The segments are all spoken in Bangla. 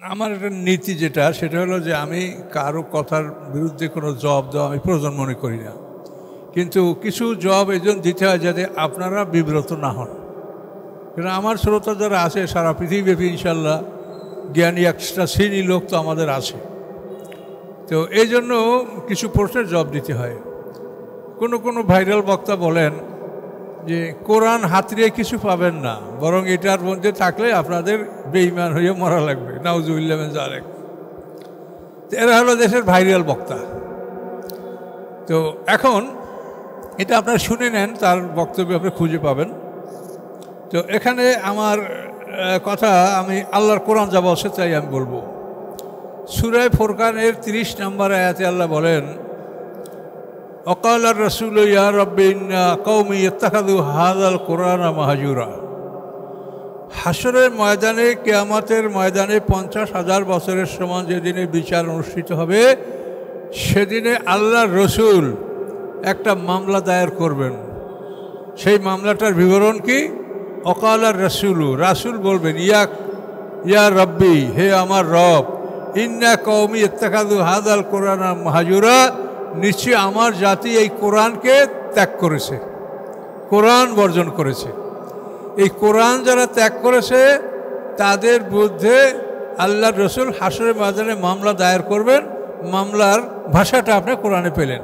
আমার একটা নীতি যেটা, সেটা হলো যে আমি কারো কথার বিরুদ্ধে কোনো জবাব দেওয়া আমি প্রয়োজন মনে করি না, কিন্তু কিছু জবাব এই জন্য দিতে হয় যাতে আপনারা বিব্রত না হন। কারণ আমার শ্রোতা যারা আছে সারা পৃথিবীব্যাপী ইনশাল্লাহ জ্ঞানী একটা শ্রেণী লোক তো আমাদের আছে, তো এই জন্য কিছু প্রশ্নের জবাব দিতে হয়। কোনো ভাইরাল বক্তা বলেন যে কোরআন হাতড়িয়ে কিছু পাবেন না, বরং এটার মধ্যে থাকলে আপনাদের বেঈমান হয়ে মরা লাগবে, নাউজুবিল্লাহ মিন যালিক। এরা হলো দেশের ভাইরাল বক্তা। তো এখন এটা আপনারা শুনে নেন, তার বক্তব্য আপনি খুঁজে পাবেন। তো এখানে আমার কথা, আমি আল্লাহর কোরআন যা বলছে তাই আমি বলবো। সূরা ফুরকানের 30 নম্বর আয়াতে আল্লাহ বলেন, ওয়াকালা রাসূল ইয়া রাব্বি ইন্না কওমি ইত্তাখাযু হাযাল কুরআনা মাহজুরা। হাসরের ময়দানে, কিয়ামতের ময়দানে 50,000 বছরের সমান যেদিনে বিচার অনুষ্ঠিত হবে, সেদিনে আল্লাহর রসুল একটা মামলা দায়ের করবেন। সেই মামলাটার বিবরণ কি? ওয়াকালা রাসূলু, রাসূল বলবেন, ইয়া রাব্বি, হে আমার রব, ইন্না কওমি ইত্তাখাযু হাযাল কুরআনা মাহজুরা, নিশ্চয় আমার জাতি এই কোরআনকে ত্যাগ করেছে, কোরআন বর্জন করেছে। এই কোরআন যারা ত্যাগ করেছে তাদের বিরুদ্ধে আল্লাহর রসুল হাসরের ময়দানে মামলা দায়ের করবেন। মামলার ভাষাটা আপনি কোরআনে পেলেন।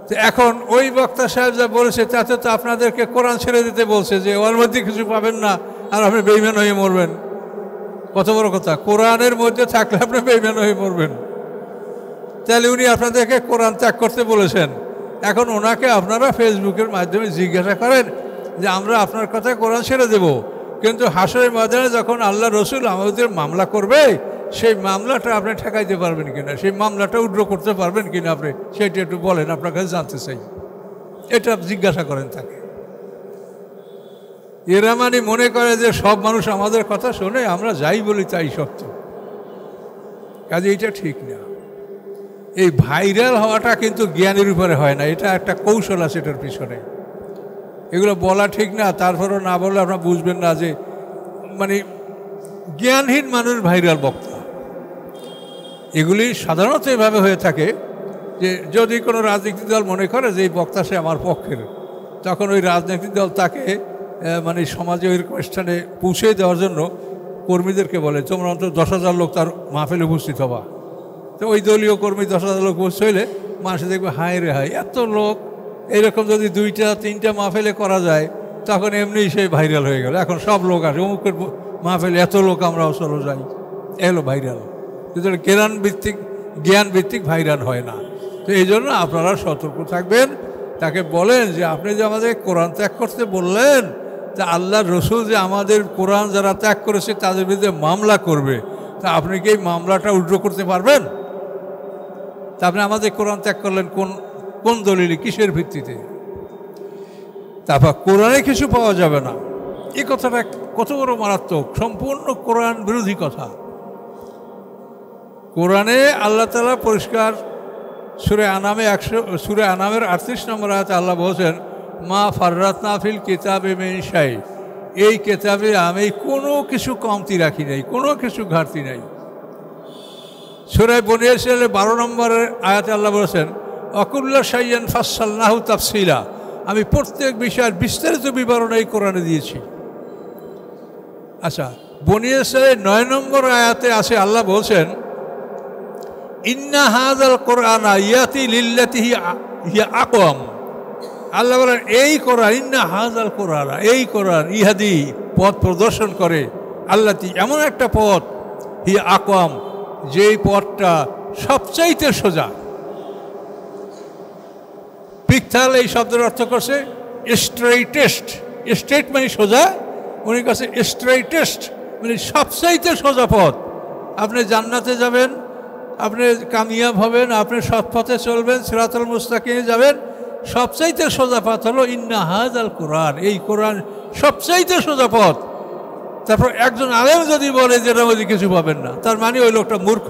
তো এখন ওই বক্তা সাহেব যা বলেছে তাতে তো আপনাদেরকে কোরআন ছেড়ে দিতে বলছে, যে ওর মধ্যে কিছু পাবেন না আর আপনি বেঈমান হয়ে মরবেন। কত বড় কথা! কোরআনের মধ্যে থাকলে আপনি বেঈমান হয়ে মরবেন। তাহলে উনি আপনাদেরকে কোরআন ত্যাগ করতে বলেছেন। এখন ওনাকে আপনারা ফেসবুকের মাধ্যমে জিজ্ঞাসা করেন যে আমরা আপনার কথায় কোরআন ছেড়ে দেব, কিন্তু হাসরের ময়দানে যখন আল্লাহ রসুল আমাদের মামলা করবে, সেই মামলাটা আপনি ঠেকাইতে পারবেন কিনা, সেই মামলাটা উড্র করতে পারবেন কিনা আপনি সেটা একটু বলেন, আপনার কাছে জানতে চাই। এটা জিজ্ঞাসা করেন তাকে। এরা মানে মনে করে যে সব মানুষ আমাদের কথা শোনে, আমরা যাই বলি তাই সত্য। কাজে এটা ঠিক না। এই ভাইরাল হওয়াটা কিন্তু জ্ঞানের উপরে হয় না, এটা একটা কৌশল আছে এটার পিছনে। এগুলো বলা ঠিক না, তারপরেও না বললে আপনারা বুঝবেন না যে মানে জ্ঞানহীন মানুষ ভাইরাল বক্তা। এগুলি সাধারণত এভাবে হয়ে থাকে যে যদি কোনো রাজনৈতিক দল মনে করে যে এই বক্তা সে আমার পক্ষের, তখন ওই রাজনৈতিক দল তাকে মানে সমাজে ওই স্থানে পৌঁছে দেওয়ার জন্য কর্মীদেরকে বলে, তোমরা অন্তত 10,000 লোক তার মাহফিলে উপস্থিত হবা। তো ওই দলীয় কর্মী 10,000 লোক উপস্থিত হইলে মানুষ দেখবে হায় রে হায়, এত লোক। এইরকম যদি 2-3টা মাহফিলে করা যায় তখন এমনি সেই ভাইরাল হয়ে গেল। এখন সব লোক আসে, অমুকের মাহফিলে এত লোক, আমরাও চলো যাই, এলো ভাইরাল। কিন্তু জ্ঞান ভিত্তিক ভাইরাল হয় না। তো এই জন্য আপনারা সতর্ক থাকবেন। তাকে বলেন যে আপনি যে আমাদের কোরআন ত্যাগ করতে বললেন, তা আল্লাহর রসুল যে আমাদের কোরআন যারা ত্যাগ করেছে তাদের বিরুদ্ধে মামলা করবে, তা আপনি কি এই মামলাটা উড্র করতে পারবেন? তা আপনি আমাদের কোরআন ত্যাগ করলেন কোন দলিলে, কিসের ভিত্তিতে? তারপর কোরআনে কিছু পাওয়া যাবে না, এই কথাটা কত বড় মারাত্মক, সম্পূর্ণ কোরআন বিরোধী কথা। কোরআনে আল্লাহ তাআলা পরিষ্কার সূরা আনামের 38 নম্বর আয়াতে আল্লাহ বলছেন, মা ফাররাতনা ফিল কিতাবে মিন শাই, এই কিতাবে আমি কোনো কিছু কমতি রাখি নাই, কোনো কিছু ঘাটতি নাই। সূরা বনী ইসরাঈলের 12 নম্বরের আয়াতে আল্লাহ বলেছেন, ওয়াকুল্লা শাইইন ফাসসালনাহু তাফসীলা, আমি প্রত্যেক বিষয়ের বিস্তারিত বিবরণ এই কোরআনে দিয়েছি। আচ্ছা, বনী ইসরাঈলের 9 নম্বর আয়াতে আছে আল্লাহ বলছেন, ইন্না হাযাল কুরআনা ইয়াতি লিল্লাতি হিয়া আকওয়াম। আল্লাহ বলেন এই কোরআন, ইন্না হাযাল কুরআনা, এই কোরআন ইহাদি পথ প্রদর্শন করে, আল্লাতি এমন একটা পথ, হিয়া আকওয়াম, যেই পথটা সবচাইতে সোজা। পিকথাল এই শব্দের অর্থ করছে স্ট্রেইটেস্ট। স্ট্রেইট মানে সোজা, উনি কাছে স্ট্রেইটেস্ট মানে সবচাইতে সোজা পথ। আপনি জান্নাতে যাবেন, আপনি কামিয়াব হবেন, আপনি সৎ পথে চলবেন, সিরাতুল মুস্তাকিমে যাবেন, সবচাইতে সোজা পথ হলো ইন্না হাযাল কুরআন, এই কোরআন সবচাইতে সোজা পথ। তারপর একজন আলেম যদি বলে যে এটার মধ্যে কিছু পাবেন না, তার মানে ওই লোকটা মূর্খ,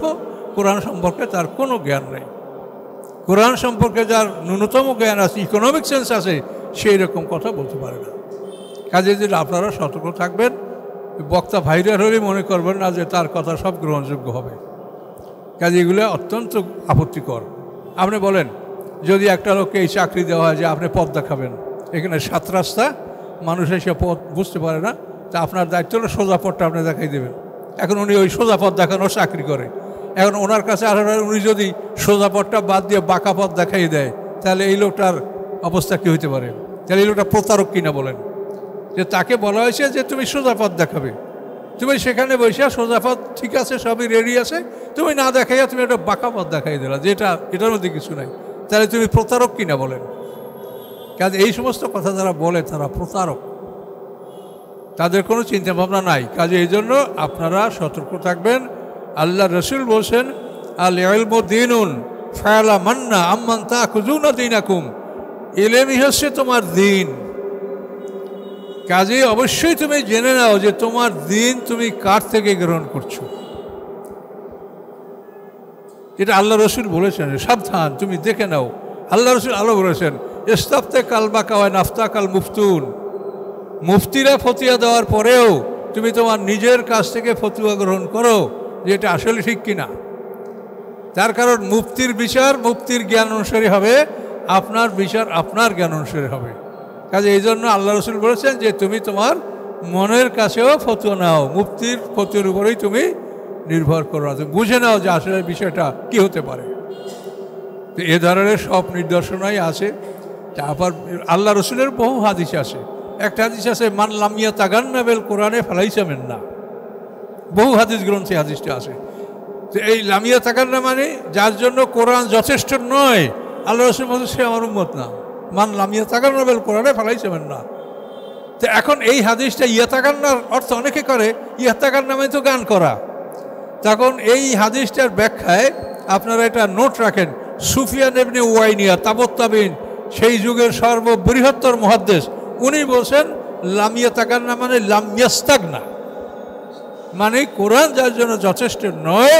কোরআন সম্পর্কে তার কোনো জ্ঞান নেই। কোরআন সম্পর্কে যার ন্যূনতম জ্ঞান আছে, ইকোনমিক সেন্স আছে, সেই রকম কথা বলতে পারে না। কাজে যদি আপনারা সতর্ক থাকবেন, বক্তা ভাইরাল হলেই মনে করবেন না যে তার কথা সব গ্রহণযোগ্য হবে। কাজে এগুলো অত্যন্ত আপত্তিকর। আপনি বলেন, যদি একটা লোককে এই চাকরি দেওয়া হয় যে আপনি পথ দেখাবেন, এখানে 7 রাস্তা, মানুষ এসে পথ বুঝতে পারে না, তা আপনার দায়িত্ব হলো সোজা পথটা আপনি দেখাই দেবেন। এখন উনি ওই সোজা পথ দেখানোর চাকরি করে। এখন ওনার কাছে আর উনি যদি সোজা পথটা বাদ দিয়ে বাঁকা পথ দেখাই দেয়, তাহলে এই লোকটার অবস্থা কী হইতে পারে? তাহলে এই লোকটা প্রতারক কিনা বলেন? যে তাকে বলা হয়েছে যে তুমি সোজা পথ দেখাবে, তুমি সেখানে বসে সোজা পথ ঠিক আছে, সবই রেডি আছে, তুমি না দেখাইয়া তুমি একটা বাঁকা পথ দেখাই দিলা, যেটা এটার মধ্যে কিছু নাই, তাহলে তুমি প্রতারক কিনা বলেন? কাজে এই সমস্ত কথা যারা বলে তারা প্রতারক, তাদের কোনো চিন্তা ভাবনা নাই। কাজে এই জন্য আপনারা সতর্ক থাকবেন। আল্লাহ রসুল বলছেন, আল ইলমু দীনুন ফালা মান্না আম্মান তাখুযুনা দীনাকুম, ইলমই হচ্ছে তোমার দিন। কাজে অবশ্যই তুমি জেনে নাও যে তোমার দিন তুমি কার থেকে গ্রহণ করছো। এটা আল্লাহ রসুল বলেছেন, সাবধান, তুমি দেখে নাও। আল্লাহ রসুল আলো বলেছেন, ইস্তাফতে কালবা কাওয়ায় নাফতা কাল মুফতুন, মুফতিরা ফতুয়া দেওয়ার পরেও তুমি তোমার নিজের কাছ থেকে ফতুয়া গ্রহণ করো যে এটা আসলে ঠিক কিনা। তার কারণ মুফতির বিচার মুফতির জ্ঞান অনুসারে হবে, আপনার বিচার আপনার জ্ঞান অনুসারে হবে। কাজে এই জন্য আল্লাহ রসুল বলেছেন যে তুমি তোমার মনের কাছেও ফতুয়া নাও, মুফতির ফতুয়ার উপরেই তুমি নির্ভর করো না, তুমি বুঝে নাও যে আসলে বিষয়টা কি হতে পারে। তো এ ধরনের সব নিদর্শনাই আছে। তারপর আল্লাহ রসুলের বহু হাদিস আছে। একটা হাদিস আছে, মান লামিয়া তাগান্নাবেল কোরআনে ফালাইসামেন না, বহু হাদিস গ্রন্থে হাদিসটা আছে। তো এই লামিয়া তাগান্না মানে যার জন্য কোরআন যথেষ্ট নয়, আল্লাহ রসুল বলছে সে আমার উম্মত না। মান লামিয়া তাগান্নাবেল কোরআনে ফালাইসামেন না। তো এখন এই হাদিসটা ইয়াতাগান্নার অর্থ অনেকে করে, ইয়াতাগান্না মানে তো গান করা। তখন এই হাদিসটার ব্যাখ্যায় আপনারা এটা নোট রাখেন, সুফিয়ান ইবনে উয়াইনিয়া তাবত্তাবিন, সেই যুগের সর্ববৃহত্তর মুহাদ্দিস, উনি বলছেন লামিয়া তাগান্না মানে লামিয়াস্তাগনা, মানে কোরআন যার জন্য যথেষ্ট নয়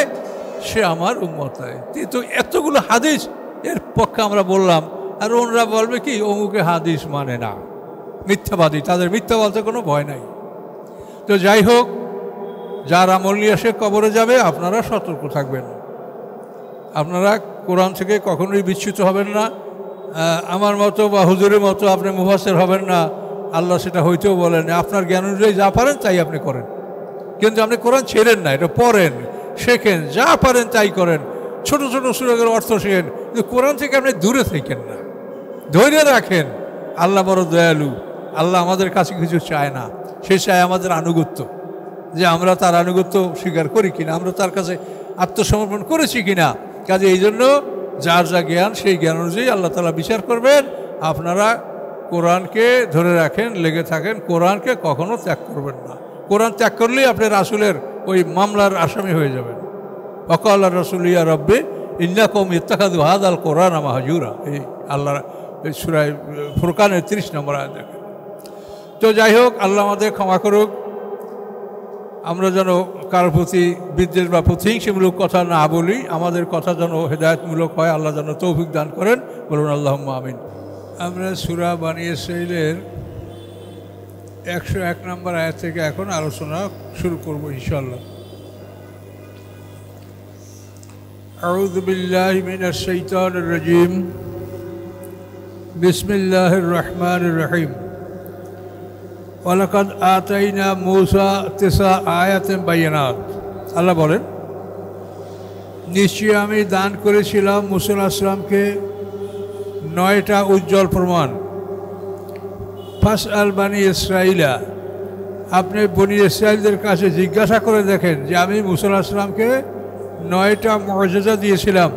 সে আমার উম্মত নয়। কিন্তু এতগুলো হাদিস এর পক্ষে আমরা বললাম, আর ওনারা বলবে কি অমুকে হাদিস মানে না, মিথ্যাবাদী, তাদের মিথ্যা বলতে কোনো ভয় নাই। তো যাই হোক, যার আমল নিয়ে সে কবরে যাবে, আপনারা সতর্ক থাকবেন। আপনারা কোরআন থেকে কখনোই বিচ্যুত হবেন না। আমার মতো বা হুজুরের মতো আপনি মুফাসসির হবেন না, আল্লাহ সেটা হইতেও বলেন। আপনার জ্ঞান অনুযায়ী যা পারেন তাই আপনি করেন, কিন্তু আপনি কোরআন ছেড়েন না, এটা পড়েন, শেখেন, যা পারেন তাই করেন। ছোট ছোট সূরার অর্থ শেখেন, কিন্তু কোরআন থেকে আপনি দূরে থাকেন না, ধৈর্য রাখেন। আল্লাহ বড় দয়ালু, আল্লাহ আমাদের কাছে কিছু চায় না, সে চায় আমাদের আনুগত্য, যে আমরা তার আনুগত্য স্বীকার করি কিনা, আমরা তার কাছে আত্মসমর্পণ করেছি কিনা। কাজে এই জন্য যার যা জ্ঞান সেই জ্ঞান অনুযায়ী আল্লাহ তাআলা বিচার করবেন। আপনারা কোরআনকে ধরে রাখেন, লেগে থাকেন, কোরআনকে কখনো ত্যাগ করবেন না। কোরআন ত্যাগ করলেই আপনি রাসূলের ওই মামলার আসামি হয়ে যাবেন। ওয়াকালা রাসূলু ইয়া রাব্বি ইন্নাকুম ইত্তাখাযু হাযাল কোরআনা মাহজুরা, এই আল্লাহ সূরা ফুরকানের 30 নম্বর আয়াত দেখেন। তো যাই হোক, আল্লাহ আমাদের ক্ষমা করুক। আমরা যেন কারোর প্রতি বিদ্বেষ বা প্রতিহিংসামূলক কথা না বলি, আমাদের কথা যেন হেদায়েতমূলক হয়। আল্লাহ যেন তৌফিক দান করেন, বলুন আল্লাহুম্মা আমিন। আমরা সূরা বানী ইসরাঈলের 101 নম্বর আয়াত থেকে এখন আলোচনা শুরু করব ইনশাআল্লাহ। আউযু বিল্লাহি মিনাশ শাইতানির রাজীম, বিসমিল্লাহির রহমানির রহিম। ওয়ালাকাদ আতাইনা মূসা 9 আয়াতিন বাইয়িনাত। আল্লাহ বলেন, নিশ্চয়ই আমি দান করেছিলাম মূসা আলাইহিস সালামকে 9টা উজ্জ্বল প্রমাণ। ফাসআল বানি ইসরাঈলা, আপনি বনি ইসরাঈলদের কাছে জিজ্ঞাসা করে দেখেন যে আমি মূসা আলাইহিস সালামকে 9টা মুআজিজা দিয়েছিলাম।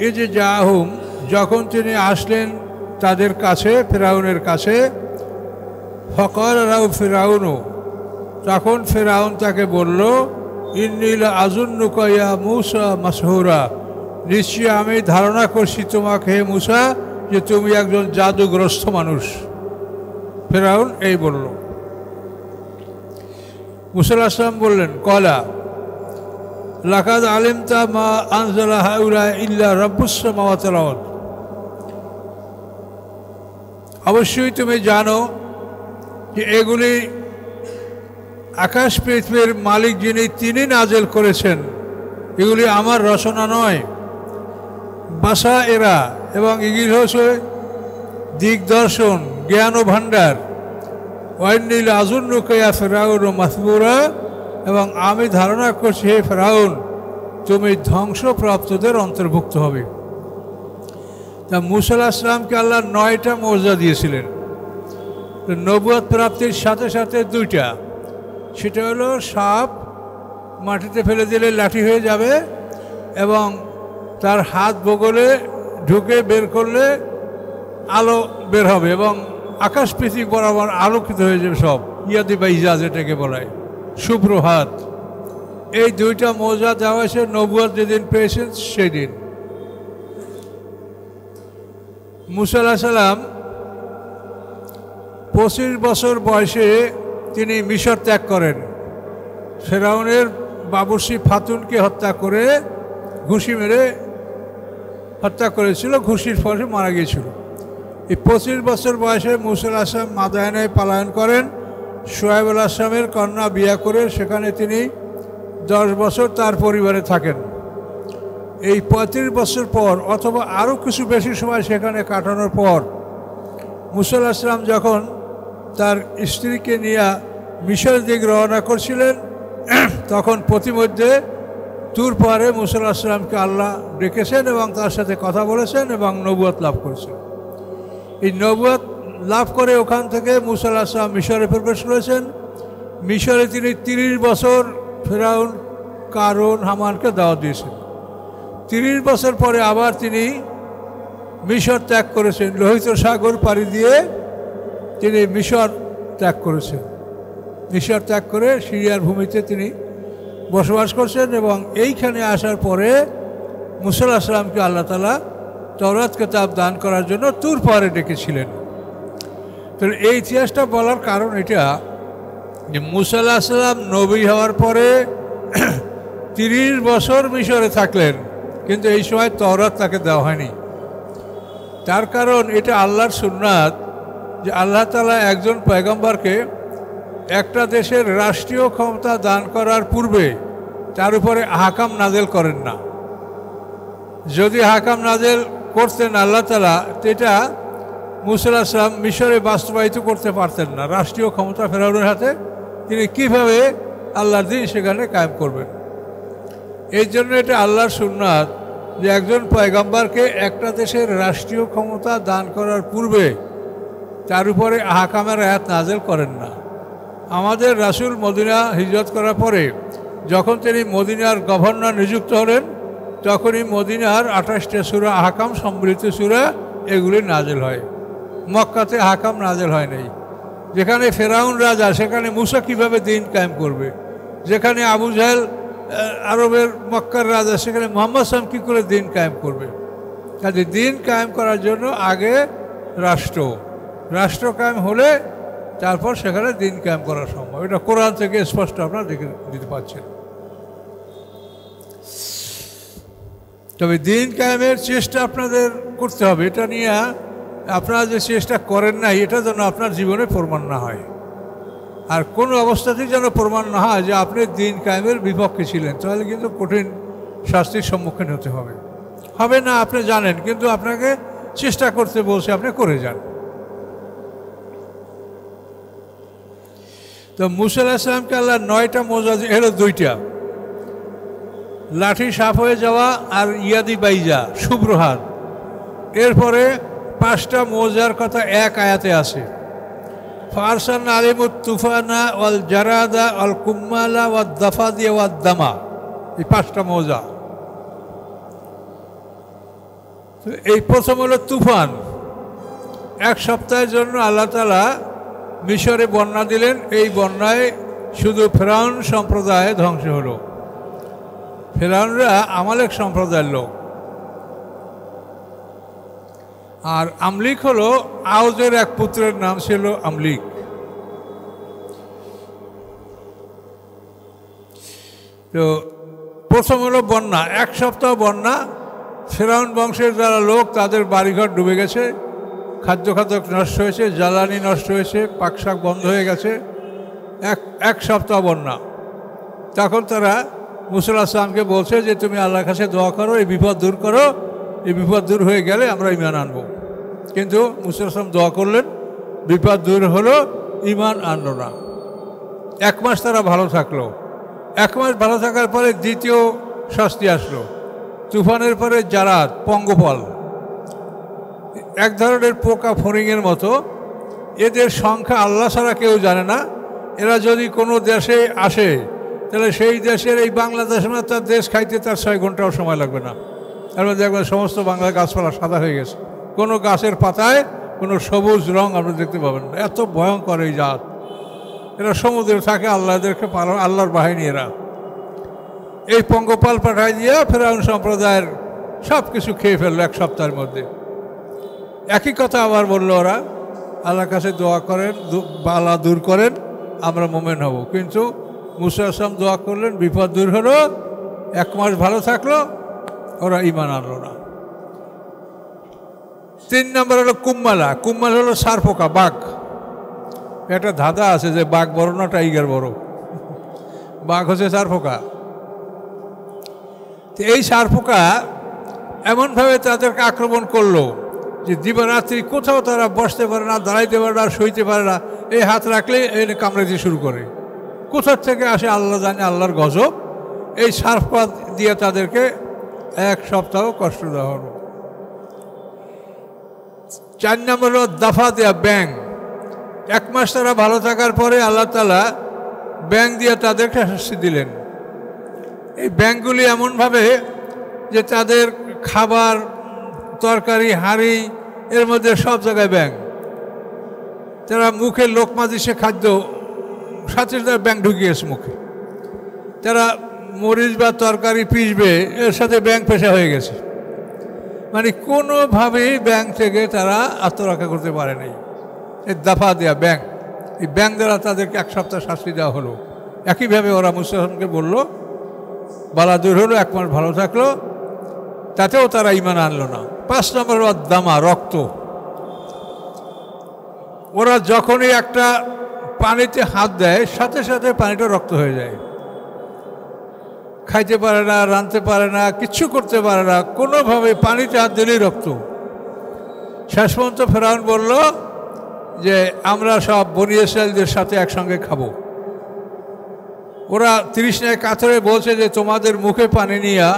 এই যে জাহুম, যখন তিনি আসলেন তাদের কাছে, ফেরাউনের কাছে, ফকাল রাউ ফেরাউনু, তখন ফেরাউন তাকে বলল, ইন্নী লা আযুন্নুকা ইয়া মূসা মাসহুরা, নিশ্চয়ই আমি ধারণা করছি তোমাকে হে মূসা যে তুমি একজন জাদুগ্রস্ত মানুষ। ফেরাউন এই বলল। মূসা আলাইহিস সালাম বললেন, কলা লাকাদ আলিমতা মা আনজালা হাউলা ইল্লা রাব্বুস সামাওয়াতি ওয়াল আরদ, অবশ্যই তুমি জানো যে এগুলি আকাশ পৃথিবীর মালিক যিনি, তিনি নাজেল করেছেন, এগুলি আমার রচনা নয়। বাসা এরা, এবং এগুলি হচ্ছে দিগদর্শন, জ্ঞান ও ভাণ্ডার। ওয়াইনিল আজুন্নুকা ফেরাউন ও মাসবুরা, এবং আমি ধারণা করছি হে ফেরাউন, তুমি ধ্বংসপ্রাপ্তদের অন্তর্ভুক্ত হবে। তা মূসা আলাইহিস সালামকে আল্লাহ 9টা মওজিজা দিয়েছিলেন। নবুয়ত প্রাপ্তির সাথে সাথে 2টা, সেটা হলো সাপ মাটিতে ফেলে দিলে লাঠি হয়ে যাবে, এবং তার হাত বগলে ঢুকে বের করলে আলো বের হবে, এবং আকাশ পৃথিবী বরাবর আলোকিত হয়ে যাবে সব। ইয়াদি বাইজা যেটাকে বলায়, শুভ্র হাত। এই 2টা মওজিজা দেওয়া হয়েছে নবুয়ত যেদিন পেয়েছেন সেই দিন। মূসা আলাইহিস সালাম 25 বছর বয়সে তিনি মিশর ত্যাগ করেন। ফেরাউনের বাবুর্চি ফাতুনকে হত্যা করে, ঘুষি মেরে হত্যা করেছিল, ঘুষির ফলে মারা গিয়েছিল। এই 25 বছর বয়সে মূসা আলাইহিস সালাম মাদায়েনায় পলায়ন করেন। শুআয়ব আলাইহিস সালামের কন্যা বিয়ে করে সেখানে তিনি 10 বছর তার পরিবারে থাকেন। এই 35 বছর পর অথবা আরও কিছু বেশি সময় সেখানে কাটানোর পর মূসা আলাইহিস সালাম যখন তার স্ত্রীকে নিয়ে মিশরের দিকে রওনা করছিলেন, তখন প্রতিমধ্যে তুর পাহাড়ে মূসা আলাইহিস সালামকে আল্লাহ ডেকেছেন এবং তার সাথে কথা বলেছেন এবং নবুয়ত লাভ করেছেন। এই নবুয়ত লাভ করে ওখান থেকে মূসা আলাইহিস সালাম মিশরে প্রবেশ করেছেন। মিশরে তিনি 30 বছর ফেরাউন, কারুন, হামানকে দাওয়াত দিয়েছেন। 30 বছর পরে আবার তিনি মিশর ত্যাগ করেছেন। লোহিত সাগর পাড়ি দিয়ে তিনি মিশর ত্যাগ করেছেন। মিশর ত্যাগ করে সিরিয়ার ভূমিতে তিনি বসবাস করছেন, এবং এইখানে আসার পরে মূসা আলাইহিস সালামকে আল্লাহ তাআলা তাওরাত কিতাব দান করার জন্য তুর পাহাড়ে ডেকেছিলেন। তো এই ইতিহাসটা বলার কারণ এটা যে মূসা আলাইহিস সালাম নবী হওয়ার পরে 30 বছর মিশরে থাকলেন, কিন্তু এই সময় তাওরাত তাকে দেওয়া হয়নি। তার কারণ এটা আল্লাহর সুন্নাত যে আল্লাহ তাআলা একজন পয়গম্বরকে একটা দেশের রাষ্ট্রীয় ক্ষমতা দান করার পূর্বে তার উপরে আহকাম নাজেল করেন না। যদি আহকাম নাজেল করতেন আল্লাহ তাআলা, এটা মূসা আলাইহিস সালাম মিশরে বাস্তবায়িত করতে পারতেন না। রাষ্ট্রীয় ক্ষমতা ফেরাউনের হাতে, তিনি কিভাবে আল্লাহর দ্বীন সেখানে কায়েম করবেন? এই জন্য এটা আল্লাহর সুন্নাত যে একজন পয়গম্বরকে একটা দেশের রাষ্ট্রীয় ক্ষমতা দান করার পূর্বে তার উপরে আহকামের আয়াত নাজেল করেন না। আমাদের রাসূল মদিনা হিজরত করার পরে যখন তিনি মদিনার গভর্নর নিযুক্ত হলেন, তখনই মদিনার 28টা সূরা আহকাম সম্বলিত সূরা এগুলি নাজেল হয়। মক্কাতে আহকাম নাজেল হয় নাই। যেখানে ফেরাউন রাজা, সেখানে মূসা কিভাবে দিন কায়েম করবে? যেখানে আবু জাহেল আরবের মক্কার রাজা, সেখানে মুহাম্মদ সাল্লাল্লাহু আলাইহি ওয়াসাল্লাম কী করে দিন কায়েম করবে? কাজে দিন কায়েম করার জন্য আগে রাষ্ট্র কায়েম হলে তারপর সেখানে দিন কায়েম করা সম্ভব। এটা কোরআন থেকে স্পষ্ট আপনারা দেখে দিতে পারছেন। তবে দিন কায়েমের চেষ্টা আপনাদের করতে হবে। এটা নিয়ে আপনারা যে চেষ্টা করেন নাই, এটা যেন আপনার জীবনে প্রমাণ না হয়, আর কোনো অবস্থাতেই যেন প্রমাণ না হয় যে আপনি দিন কায়েমের বিপক্ষে ছিলেন। তাহলে কিন্তু কঠিন শাস্তির সম্মুখীন হতে হবে না, আপনি জানেন, কিন্তু আপনাকে চেষ্টা করতে বলছে, আপনি করে যান। তো মূসা আলাইহিস সালামকে আল্লাহ 9টা মওজিজা এলো, 2টা লাঠি সাপ হয়ে যাওয়া আর ইয়াদি বাইজা শুভ্র হাত। এরপরে 5টা মওজিজার কথা এক আয়াতে আছে। ফারসালনা আলাইহিমুত তুফানা ওয়াল জারাদা ওয়াল কুম্মালা ওয়াদ দাফাদিয়া ওয়াদ দামা, এই 5টা মওজিজা। এই প্রথম হলো তুফান। 1 সপ্তাহের জন্য আল্লাহ তাআলা মিশরে বন্যা দিলেন। এই বন্যায় শুধু ফেরাউন সম্প্রদায় ধ্বংস হলো। ফেরাউনরা আমালেক সম্প্রদায়ের লোক। আর আমলিক হলো আউজের এক পুত্রের নাম ছিল আমলিক। তো প্রথম হলো বন্যা, 1 সপ্তাহ বন্যা। ফেরাউন বংশের যারা লোক তাদের বাড়িঘর ডুবে গেছে, খাদ্য নষ্ট হয়েছে, জ্বালানি নষ্ট হয়েছে, পাকশাক বন্ধ হয়ে গেছে, এক সপ্তাহ বন্যা। তখন তারা মুসা আলাইহিস সালামকে বলছে যে তুমি আল্লাহর কাছে দোয়া করো, এই বিপদ দূর করো, এই বিপদ দূর হয়ে গেলে আমরা ঈমান আনব। কিন্তু মুসা আলাইহিস সালাম দোয়া করলেন, বিপদ দূর হলো, ঈমান আনলো না। 1 মাস তারা ভালো থাকলো। 1 মাস ভালো থাকার পরে দ্বিতীয় শাস্তি আসলো। তুফানের পরে জারাদ, পঙ্গপাল, এক ধরনের পোকা, ফড়িংয়ের মতো। এদের সংখ্যা আল্লাহ ছাড়া কেউ জানে না। এরা যদি কোনো দেশে আসে তাহলে সেই দেশের, এই বাংলাদেশ মানে তার দেশ খাইতে তার 6 ঘন্টাও সময় লাগবে না। তার মধ্যে একবার সমস্ত বাংলার গাছপালা সাদা হয়ে গেছে, কোনো গাছের পাতায় কোনো সবুজ রং আপনি দেখতে পাবেন না। এত ভয়ঙ্কর এই জাত। এরা সমুদ্রে থাকে, আল্লাহদেরকে আল্লাহর বাহিনী। এরা এই পঙ্গপাল পাঠায় দিয়ে ফেরাউন সম্প্রদায়ের সব কিছু খেয়ে ফেললো 1 সপ্তাহের মধ্যে। একই কথা আবার বললো ওরা, আল্লাহর কাছে দোয়া করেন, বালা দূর করেন, আমরা মোমেন হব। কিন্তু মুসা আলাইহিস সালাম দোয়া করলেন, বিপদ দূর হলো, 1 মাস ভালো থাকলো, ওরা ঈমান আনলো না। 3 নম্বর হলো কুম্মালা। কুম্মাল হলো সারপোকা, বাঘ। একটা ধাঁধা আছে যে বাঘ বড় না টাইগার বড়। বাঘ হচ্ছে সারপোকা। তো এই সারপোকা এমনভাবে তাদেরকে আক্রমণ করলো যে দিবারাত্রি কোথাও তারা বসতে পারে না, দাঁড়াইতে পারে না, সইতে পারে না। এই হাত রাখলে এনে কামড়াইতে শুরু করে। কোথার থেকে আসে আল্লাহ জানে, আল্লাহর গজব। এই সারপোকা দিয়ে তাদেরকে 1 সপ্তাহ কষ্ট দেওয়া হলো। 4 নম্বর হলো দাফা দেয়া, ব্যাং। 1 মাস তারা ভালো থাকার পরে আল্লাহ তাআলা ব্যাং দিয়ে তাদেরকে শাস্তি দিলেন। এই ব্যাংগুলি এমনভাবে যে তাদের খাবার, তরকারি, হাঁড়ি, এর মধ্যে সব জায়গায় ব্যাং। তারা মুখে লোকমা দিছে খাদ্য, সাথে সাথে ব্যাং ঢুকিয়েছে মুখে। তারা মরিচ বা তরকারি পিষবে, এর সাথে ব্যাং পেশা হয়ে গেছে। মানে কোনোভাবেই ব্যাং থেকে তারা আত্মরক্ষা করতে পারে নাই। এই দাফা দেয়া ব্যাং, এই ব্যাং দ্বারা তাদেরকে 1 সপ্তাহ শাস্তি দেওয়া হলো। একইভাবে ওরা মুসা আলাইহিস বলল, বালা দূর হলো, 1 মাস ভালো থাকলো, তাতেও তারা ঈমান আনলো না। 5 নম্বর হলো দামা, রক্ত। ওরা যখনই একটা পানিতে হাত দেয়, সাথে সাথে পানিটা রক্ত হয়ে যায়। খাইতে পারে না, রাঁধতে পারে না, কিচ্ছু করতে পারে না, কোনোভাবে পানিতে হাত দিলেই রক্ত। শেষ পর্যন্ত ফেরাউন বলল যে আমরা সব বনী ইসরাঈলদের সাথে একসঙ্গে খাবো। ওরা তৃষ্ণায় কাতরে বলছে যে তোমাদের মুখে পানি নিয়ে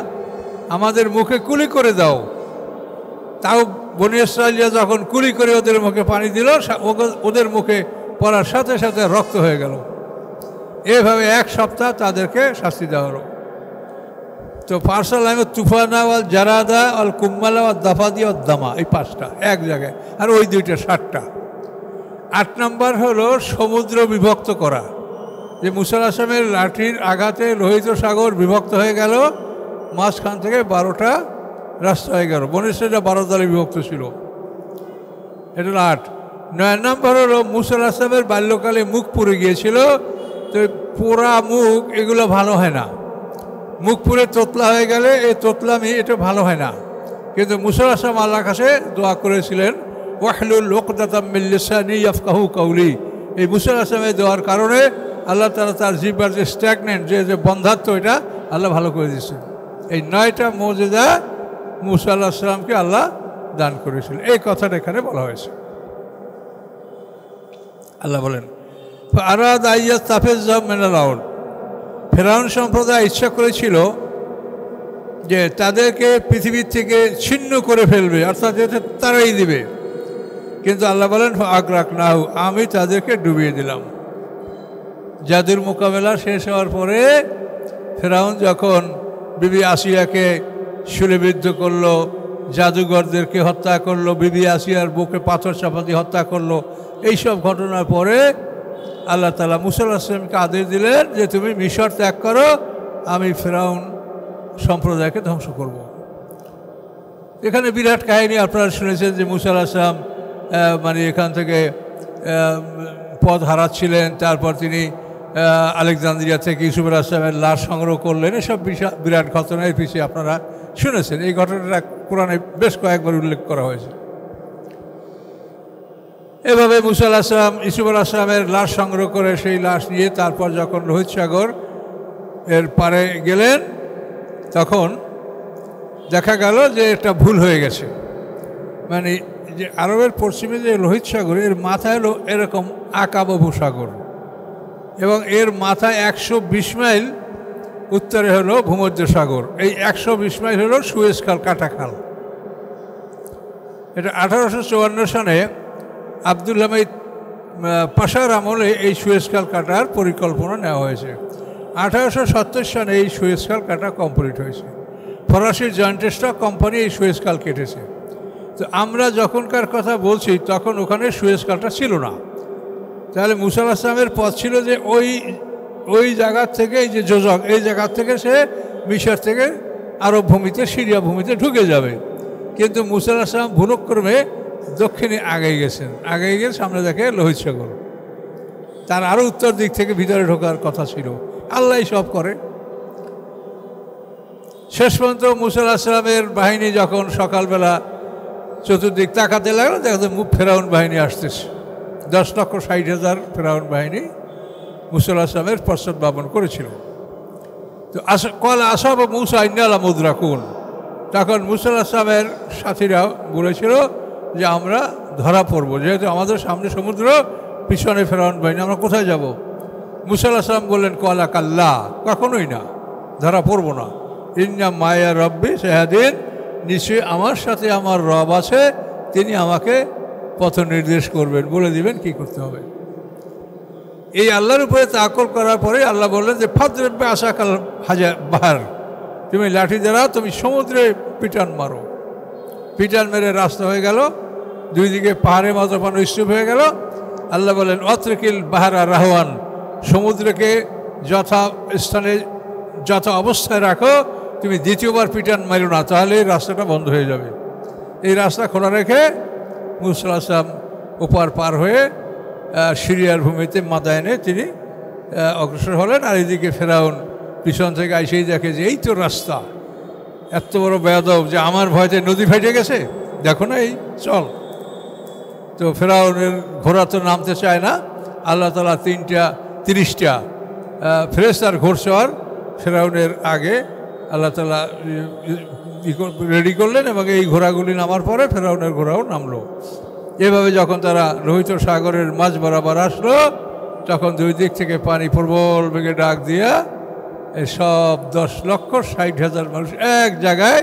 আমাদের মুখে কুলি করে দাও। তাও বনী ইসরাঈলরা যখন কুলি করে ওদের মুখে পানি দিল, ওদের মুখে পড়ার সাথে সাথে রক্ত হয়ে গেল। এভাবে 1 সপ্তাহ তাদেরকে শাস্তি দেওয়া হলো। তো পার্সাল আমি তুফানা ওয়াল জারাদা আল কুম্মালা ওয়াল দাফাদি ওয়াল দামা, এই 5টা এক জায়গায়, আর ওই 2টা 7টা। 8 নম্বর হলো সমুদ্র বিভক্ত করা। যে মুসা আলাইহিস সালামের লাঠির আঘাতে লোহিত সাগর বিভক্ত হয়ে গেল, মাঝখান থেকে 12টা রাস্তা হয়ে গেল। বনী ইসরাঈলরা 12 দলে বিভক্ত ছিল। এটা হলো 8। 9 নম্বর হলো মুসা আলাইহিস সালামের বাল্যকালে মুখ পুড়ে গিয়েছিল। তো পোড়া মুখ এগুলো ভালো হয় না। মুখ পুড়ে তোতলা হয়ে গেলে এই তোতলামি এটা ভালো হয় না। কিন্তু মুসা আলাইহিস সালাম আল্লাহর কাছে দোয়া করেছিলেন, ওয়াহলুল উকদাতাম মিন লিসানি ইয়াফকাহু কাওলি। এই মুসা আলাইহিস সালামের দোয়ার কারণে আল্লাহ তাআলা তার জিহ্বার যে স্ট্যাগনেন্ট, যে বন্ধাত্ম, এটা আল্লাহ ভালো করে দিয়েছেন। এই 9টা মুজিজা মুসা আলাইহিস সালামকে আল্লাহ দান করেছিল। এই কথাটা এখানে বলা হয়েছে। আল্লাহ বলেন, আরাদ আইয়াত তাফিজাম মিনাল আরদ। ফেরাউন সম্প্রদায় ইচ্ছা করেছিল যে তাদেরকে পৃথিবীর থেকে ছিন্ন করে ফেলবে, অর্থাৎ যাতে তারাই দিবে। কিন্তু আল্লাহ বলেন, আগরাকনাহু, আমি তাদেরকে ডুবিয়ে দিলাম। জাদুর মোকাবেলা শেষ হওয়ার পরে ফেরাউন যখন বিবি আসিয়াকে শূলবিদ্ধ করলো, জাদুঘরদেরকে হত্যা করলো, বিবি আসিয়ার বুকে পাথর চাপাতি হত্যা করলো, এইসব ঘটনার পরে আল্লাহ তাআলা মুসা আলাইহিস সালামকে আদেশ দিলেন যে তুমি মিশর ত্যাগ করো, আমি ফেরাউন সম্প্রদায়কে ধ্বংস করব। এখানে বিরাট কাহিনী আপনারা শুনেছেন যে মুসা আলাইহিস সালাম মানে এখান থেকে পথ হারাচ্ছিলেন, তারপর তিনি আলেকজান্দ্রিয়া থেকে ইউসুফ আলাইহিস সালামের লাশ সংগ্রহ করলেন। এসব বিরাট ঘটনার পিছিয়ে আপনারা শুনেছেন। এই ঘটনাটা কোরআনে বেশ কয়েকবার উল্লেখ করা হয়েছে। এভাবে মুসা আলাইহিস সালাম ইউসুফ আলাইহিস সালামের লাশ সংগ্রহ করে সেই লাশ নিয়ে তারপর যখন লোহিত সাগর এর পারে গেলেন তখন দেখা গেল যে একটা ভুল হয়ে গেছে। মানে যে আরবের পশ্চিমে যে লোহিত সাগর এর মাথায় হলো এরকম আকাবভূ সাগর এবং এর মাথায় 120 মাইল উত্তরে হলো ভূমধ্য সাগর, এই 120 মাইল হলো সুয়েজ খাল, কাটা খাল। এটা 1854 সনে আব্দুল হামিদ পাশার আমলে এই সুয়েজ খাল কাটার পরিকল্পনা নেওয়া হয়েছে। 1870 সনে এই সুয়েজ খাল কাটা কমপ্লিট হয়েছে। ফরাসি জয়েন্ট স্টক কোম্পানি এই সুয়েজ খাল কেটেছে। তো আমরা যখনকার কথা বলছি তখন ওখানে সুয়েজ খালটা ছিল না। তাহলে মুসা আলাইহিস সালামের পথ ছিল যে ওই জায়গার থেকে, এই যে যোজক, এই জায়গার থেকে সে মিশর থেকে আরব ভূমিতে, সিরিয়া ভূমিতে ঢুকে যাবে। কিন্তু মুসা আলাইহিস সালাম ভুলক্রমে দক্ষিণে আগে গেছেন, সামনে দেখে লোহিত সাগর। তার আরও উত্তর দিক থেকে ভিতরে ঢোকার কথা ছিল। আল্লাহ সব করে। শেষ পর্যন্ত মুসা আলাইহিস সালামের বাহিনী যখন সকালবেলা চতুর্দিক তাকাতে লাগলো, দেখতে ফেরাউন বাহিনী আসতেছে। 10,60,000 ফেরাউন বাহিনী মুসা আলাইহিস সালামের পশ্চাৎ করেছিল। তো আসাব মুসা ইন্নালা মুদরাকুন, তখন মুসা আলাইহিস সালামের সাথীরা বলেছিল যে আমরা ধরা পড়বো, যেহেতু আমাদের সামনে সমুদ্র, পিছনে ফেরাউন বাহিনী, আমরা কোথায় যাব? মুসা আলাইহিস সালাম বললেন কলা কাল্লা, কখনোই না, ধরা পড়বো না। ইন্না মায়া রব্বি সাহাদিন, নিশ্চয়ই আমার সাথে আমার রব আছে, তিনি আমাকে পথ নির্দেশ করবেন, বলে দিবেন কি করতে হবে। এই আল্লাহর উপরে তাওয়াক্কুল করার পরে আল্লাহ বললেন যে ফাদরিব আসাকাল বাহার, তুমি লাঠি দ্বারা তুমি সমুদ্রে পিটান মারো। পিটান মেরে রাস্তা হয়ে গেল, দুই দিকে পাহাড়ের মতো পানি স্তূপ হয়ে গেল। আল্লাহ বলেন অত্রিকিল বাহারা রাহওয়ান, সমুদ্রকে যথাস্থানে যথা অবস্থায় রাখো, তুমি দ্বিতীয়বার পিটান মারো না, তাহলে এই রাস্তাটা বন্ধ হয়ে যাবে। এই রাস্তা খোলা রেখে মুসা আলাইহিস সালাম ওপার পার হয়ে সিরিয়ার ভূমিতে মাদায়েনে তিনি অগ্রসর হলেন। আর এদিকে ফেরাউন পিছন থেকে আইসেই দেখে যে এই তো রাস্তা, এত বড় বেয়াদব যে আমার ভয়তে নদী ফেটে গেছে, দেখো না, এই চল। তো ফেরাউনের ঘোড়া তো নামতে চায় না। আল্লাহ তাআলা 30টা ফেরেশতার ঘোড়সওয়ার ফেরাউনের আগে আল্লাহ তাআলা রেডি করলেন এবং এই ঘোড়াগুলি নামার পরে ফেরাউনের ঘোড়াও নামলো। এভাবে যখন তারা লোহিত সাগরের মাঝ বরাবর আসলো, তখন দুই দিক থেকে পানি প্রবল বেগে ডাক দিয়া এই সব 10,60,000 মানুষ এক জায়গায়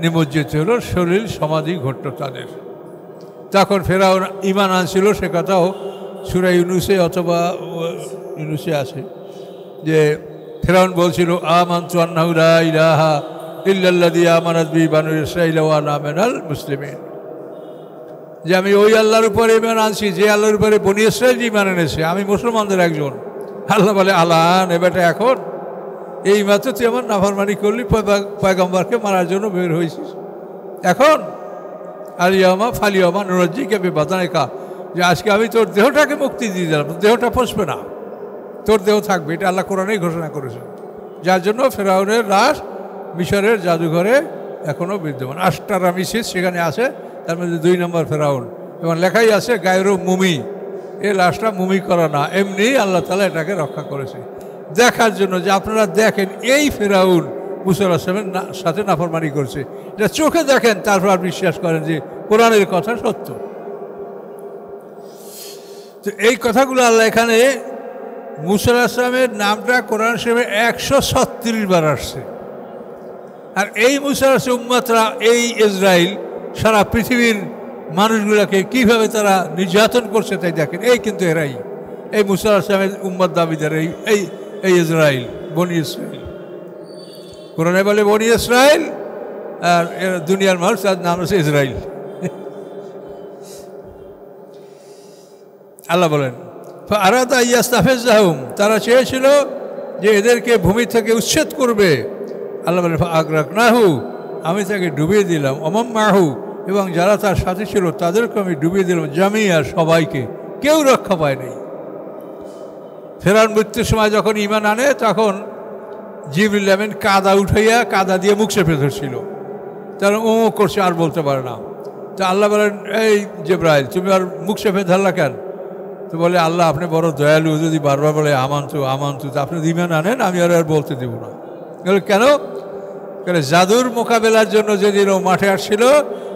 নিমজ্জিত হলো, শরীর সমাধি ঘটল তাদের। তখন ফেরাউন ঈমান আনছিল, সে কথাও সূরা ইউনূসে অথবা ইউনূসে আছে যে ফেরাউন বলছিল আমানতু আন্নাহু লা ইলাহা ইল্লাল্লাযী আমানাত বিহি বানু ইসরাঈল ওয়া আনা মিনাল মুসলিমিন, যে আমি ওই আল্লাহর উপরে ঈমান আনছি যে আল্লাহর উপরে বনী ইসরাঈল ঈমান এনেছে, আমি মুসলমানদের একজন। আল্লাহ বলে আলান, এবারে এখন এই মাত্র তুই আমার নাফরমানি করলি, পয়গম্বরকে মারার জন্য বের হয়েছিস, এখন আলিয়ামা ফালিয়ামা নুরাজ্জিকা বিবাদানিকা, যে আজকে আমি তোর দেহটাকে মুক্তি দিয়ে দিলাম, দেহটা ফসবে না, তোর দেহ থাকবে। এটা আল্লাহ কোরআনেই ঘোষণা করেছেন। যার জন্য ফেরাউনের লাশ মিশরের জাদুঘরে এখনও বিদ্যমান। আশটারামিসিস সেখানে আছে, তার মধ্যে 2 নম্বর ফেরাউন, এবং লেখাই আছে গায়রু মুমি, এই লাশটা মুমি করা না, এমনি আল্লাহ তাআলা এটাকে রক্ষা করেছে দেখার জন্য, যে আপনারা দেখেন এই ফেরাউন মুসা আলাইহিস সালামের সাথে নাফরমানি করছে, এটা চোখে দেখেন, তারপর আর বিশ্বাস করেন যে কোরআনের কথা সত্য। তো এই কথাগুলো আল্লাহ এখানে মুসা আলাইহিস সালামের নামটা কোরআন শরীফে 136 বার আসছে। আর এই মুসা আলাইহিস উম্মতরা, এই ইসরাইল সারা পৃথিবীর মানুষগুলোকে কিভাবে তারা নির্যাতন করছে তাই দেখেন। এই কিন্তু এরাই, এই মুসা আলাইহিস সালামের উম্মত দাবিদার, এই ইসরাইল, বনি ইসরাইল। কোরআনে বলে বনি ইসরাইল, আর দুনিয়ার মানুষ তার নাম হচ্ছে ইসরাইল। আল্লাহ বলেন আরাদা ইয়াস্তাফিজাহুম, তারা চেয়েছিল যে এদেরকে ভূমি থেকে উচ্ছেদ করবে। আল্লাহ বলেন আগরাকনাহু, আমি তাকে ডুবিয়ে দিলাম, অমাম মাহু, এবং যারা তার সাথে ছিল তাদেরকে আমি ডুবিয়ে দিলাম, জামিয়া, সবাইকে, কেউ রক্ষা পায় নাই। ফেরাউন মৃত্যুর সময় যখন ঈমান আনে তখন জিবরিল আমিন কাদা উঠাইয়া কাদা দিয়ে মুখ চেপে ধরছিল, তারা ও করছে, আর বলতে পারে না। তো আল্লাহ বলেন, এই জিবরাইল তুমি আর মুখ চেপে ধরলা কেন? তো বলে, আল্লাহ আপনি বড় দয়ালু, যদি বারবার বলে আমান্তু আমান্তু, তো আপনি ঈমান আনেন, আমি আর বলতে দেব না। কেন? জাদুর মোকাবেলার জন্য যেদিন ও মাঠে আসছিল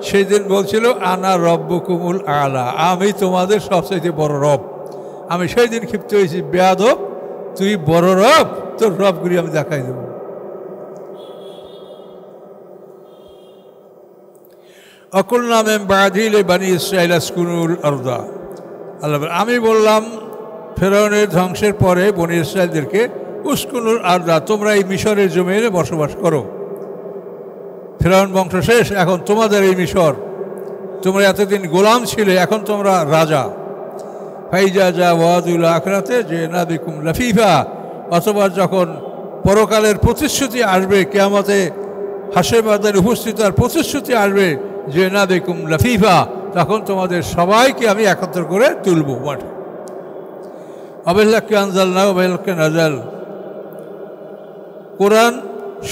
সেই দিন বলছিল, আনা রব্বুকুমুল আলা, আমি তোমাদের সবচেয়ে বড় রব। আমি সেই দিন ক্ষিপ্ত হয়েছি, বেয়াদব তুই বড় রব, তোর রবগুলি আমি দেখাই দেব। অকুল নামে বাদিলে বানি ইসরাইল আসকুনুল আরদা, আল্লাহ আমি বললাম ফেরাউনের ধ্বংসের পরে বনি ইসরাইলদেরকে, উস্কুনুল আরদা, তোমরা এই মিশরের জমিনে বসবাস করো। ফেরাউন বংশ শেষ, এখন তোমাদের এই মিশর, তোমরা এতদিন গোলাম ছিলে, এখন তোমরা রাজা। ফাইজা যা ওয়াদুল আখরাতে যে না বিকুম লাফিফা, অথবা যখন পরকালের প্রতিশ্রুতি আসবে, কিয়ামতে হাসের ময়দানে উপস্থিত আর প্রতিশ্রুতি আসবে যে না বিকুম লাফিফা, তখন তোমাদের সবাইকে আমি একত্র করে তুলব মাঠে। অবেল্লাকে আনজাল না অবেল্লাকে নাজাল, কোরআন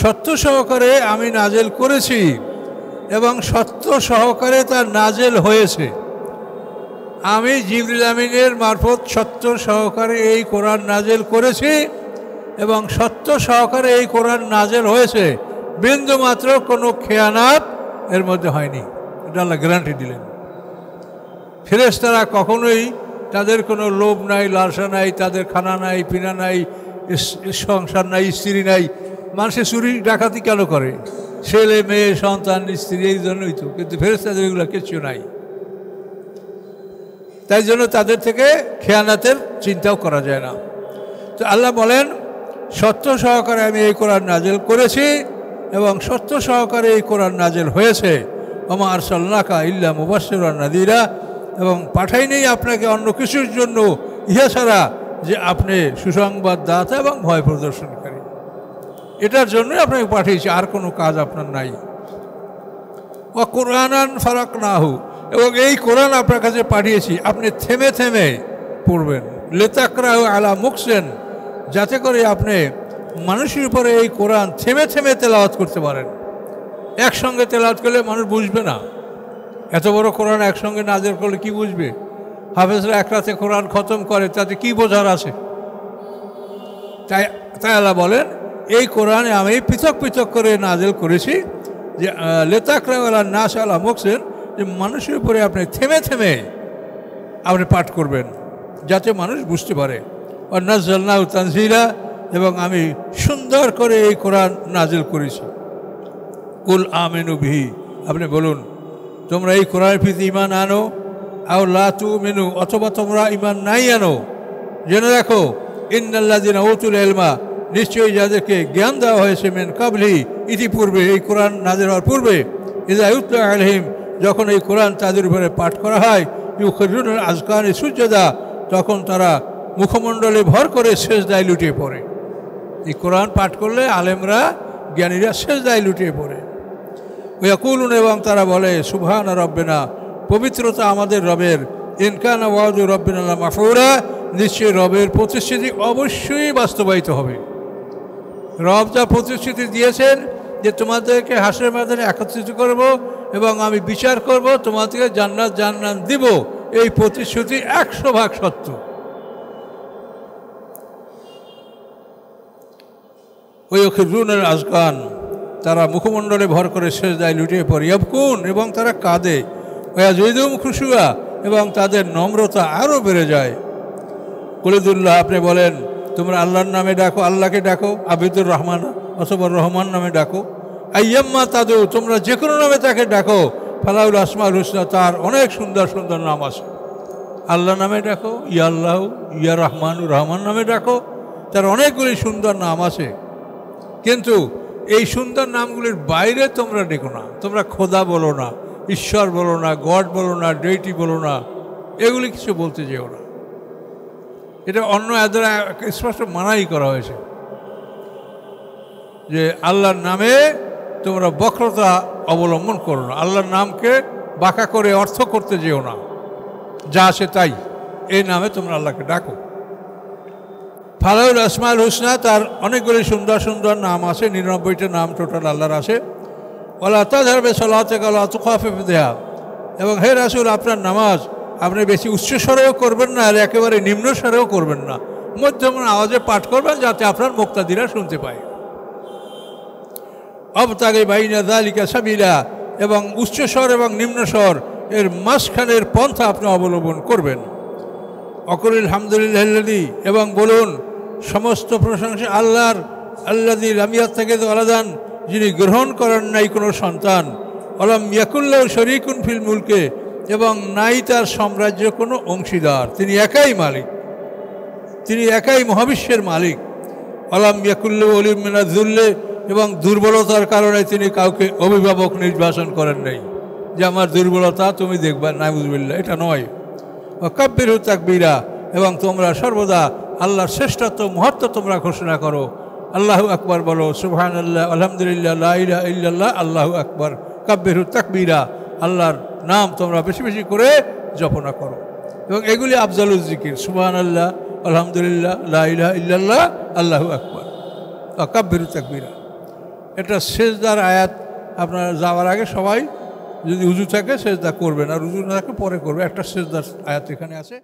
সত্য সহকারে আমি নাজেল করেছি এবং সত্য সহকারে তার নাজেল হয়েছে। আমি জিবরিল আমিনের মারফত সত্য সহকারে এই কোরআন নাজেল করেছি এবং সত্য সহকারে এই কোরআন নাজেল হয়েছে, বিন্দু মাত্র কোনো খেয়ানাত এর মধ্যে হয়নি। এটা আল্লাহ গ্যারান্টি দিলেন। ফেরেশতারা কখনোই, তাদের কোনো লোভ নাই, লালসা নাই, তাদের খানা নাই, পিনা নাই, সংসার নাই, স্ত্রী নাই। মানুষের চুরি ডাকাতি কেন করে? ছেলে মেয়ে সন্তান স্ত্রী, এই জন্যই তো। কিন্তু ফেরেশতাদের এগুলো কিছু নাই, তাই জন্য তাদের থেকে খেয়ানাতের চিন্তাও করা যায় না। তো আল্লাহ বলেন, সত্য সহকারে আমি এই কোরআন নাজেল করেছি এবং সত্য সহকারে এই কোরআন নাজেল হয়েছে। ওমা আরসালনাকা ইল্লা মুবাশশিরান নাযীরা, এবং পাঠাই নেই আপনাকে অন্য কিছুর জন্য ইহা ছাড়া যে আপনি সুসংবাদ দাতা এবং ভয় প্রদর্শনকারী। এটার জন্যই আপনাকে পাঠিয়েছি, আর কোনো কাজ আপনার নাই। ওয়া কুরআনান ফারাকনাহু, এবং এই কোরআন আপনার কাছে পাঠিয়েছি, আপনি থেমে থেমে পড়বেন। লিতাকরাহু আলা মুকসিন, যাতে করে আপনি মানুষের উপরে এই কোরআন থেমে থেমে তেলাওয়াত করতে পারেন। একসঙ্গে তেলাওয়াত করলে মানুষ বুঝবে না। এত বড় কোরআন একসঙ্গে নাজেল করলে কি বুঝবে? হাফেজরা এক রাতে কোরআন খতম করে, তাতে কি বোঝার আছে? তাই আল্লাহ বলেন, এই কোরআনে আমি পৃথক পৃথক করে নাজেল করেছি, যে লিতাকরাহু আলা নাস আলা মুকসিন, যে মানুষের উপরে আপনি থেমে থেমে আপনি পাঠ করবেন, যাতে মানুষ বুঝতে পারে। আর নাজ্জালনাহু তানজিলা, এবং আমি সুন্দর করে এই কোরআন নাজিল করেছি। কুল আমিনু বিহি, আপনি বলুন তোমরা এই কোরআনের প্রতি ঈমান আনো, আও লা তুমিনু, অথবা তোমরা ঈমান নাই আনো। জেনে রাখো, ইন্নাল্লাযিনা উতুল ইলমা, নিশ্চয়ই যাদেরকে জ্ঞান দেওয়া হয়েছে, মিন কাবলি, ইতিপূর্বে, এই কোরআন নাজিল হওয়ার পূর্বে, ইযা ইউতলা আলাইহিম, যখন এই কোরআন তাদের উপরে পাঠ করা হয়, ইউখিরুনাল আযকানি সুজদা, তখন তারা মুখমণ্ডলে ভর করে সেজদায় লুটিয়ে পড়ে। এই কোরআন পাঠ করলে আলেমরা, জ্ঞানীরা সেজদায় লুটিয়ে পড়ে। ওয়াকুলুন, এবং তারা বলে, সুবহান রাব্বিনা, পবিত্রতা আমাদের রবের, ইন কানা ওয়াদু রাব্বিনা লামাফউরা, নিশ্চয়ই রবের প্রতিশ্রুতি অবশ্যই বাস্তবায়িত হবে। রব যা প্রতিশ্রুতি দিয়েছেন যে তোমাদেরকে হাসরের ময়দানে একত্রিত করব এবং আমি বিচার করব, তোমাদেরকে জান্নাত জান্নাত দিব, এই প্রতিশ্রুতি 100% সত্য। ওয়াখিরুনাল আযকান, তারা মুখমণ্ডলে ভর করে সেজদায় লুটিয়ে পড়ে। ইয়াবকুন, এবং তারা কাঁদে। ওয়াজিদুহুম খুশুয়া, এবং তাদের নম্রতা আরও বেড়ে যায়। কুলিদুল্লাহ, আপনি বলেন তোমরা আল্লাহর নামে ডাকো, আল্লাহকে ডাকো, আবিদুর রহমান অথবা রহমান নামে ডাকো। আইয়াম্মা তাদু, তোমরা যে কোনো নামে তাকে ডাকো। ফালাউল আসমাউল হুসনা, তার অনেক সুন্দর সুন্দর নাম আছে। আল্লাহ নামে ডাকো, ইয়া আল্লাহ, ইয়া রহমানুর রহমান নামে ডাকো, তার অনেকগুলি সুন্দর নাম আছে। কিন্তু এই সুন্দর নামগুলির বাইরে তোমরা ডেকো না। তোমরা খোদা বলো না, ঈশ্বর বলো না, গড বলো না, ডেইটি বলো না, এগুলি কিছু বলতে যেও না। এটা অন্য দ্বারা স্পষ্ট মানাই করা হয়েছে যে আল্লাহর নামে তোমরা বক্রতা অবলম্বন করো না, আল্লাহর নামকে বাঁকা করে অর্থ করতে যেও না, যা আছে তাই, এই নামে তোমরা আল্লাহকে ডাকো। ফালাউল আসমাউল হুসনা, তার অনেকগুলি সুন্দর সুন্দর নাম আছে, 99টা নাম টোটাল আল্লাহর আছে। ওয়ালা তাজহার বিসলাতিকা ওয়ালা তুখাফিফ বিহা, এবং হে রাসূল আপনার নামাজ আপনি বেশি উচ্চস্বরেও করবেন না আর একেবারে নিম্ন স্বরেও করবেন না, মধ্যম আওয়াজে পাঠ করবেন যাতে আপনার মুক্তাদিরা শুনতে পায়। আবতাগি বাইনা যালিকা সাবিলা, এবং উচ্চস্বর এবং নিম্নস্বর এর মাঝখানের পন্থা আপনি অবলম্বন করবেন। অকুলিল হামদুলিল্লাহি, এবং বলুন সমস্ত প্রশংসা আল্লাহর, আল্লাযী লাম ইয়াত্তাখিয ওয়ালাদান, যিনি গ্রহণ করেন নাই কোনো সন্তান, ওয়ালাম ইয়াকুল লাহু শরীকুন ফিল মুলকে, এবং নাই তার সাম্রাজ্য কোনো অংশীদার, তিনি একাই মালিক, তিনি একাই মহাবিশ্বের মালিক। ওয়ালাম ইয়াকুল লাহু ওয়ালিয়্যুম মিনাজ যুল্লি, এবং দুর্বলতার কারণে তিনি কাউকে অভিভাবক নির্বাচন করেন নাই যে আমার দুর্বলতা তুমি দেখবা, নাউযুবিল্লাহ, এটা নয়। ওয়াকাব্বিরহু তাকবীরা, এবং তোমরা সর্বদা আল্লাহর শ্রেষ্ঠত্ব মহত্ব তোমরা ঘোষণা করো। আল্লাহু আকবার বলো, সুবহানাল্লাহ, আলহামদুলিল্লাহ, লা ইলাহা ইল্লাল্লাহ, আল্লাহু আকবার। কাব্বিরহু তাকবীরা, আল্লাহর নাম তোমরা বেশি বেশি করে জপনা করো, এবং এগুলি আফজালুজ জিকির, সুবহানাল্লাহ, আলহামদুলিল্লাহ, লা ইলাহা ইল্লাল্লাহ, আল্লাহু আকবার। ওয়াকাব্বিরহু তাকবীরা, এটা সেজদার আয়াত। আপনারা যাওয়ার আগে সবাই যদি উজু থাকে সেজদা করবেন, আর উজু না থাকে পরে করবে। একটা সেজদার আয়াত এখানে আছে।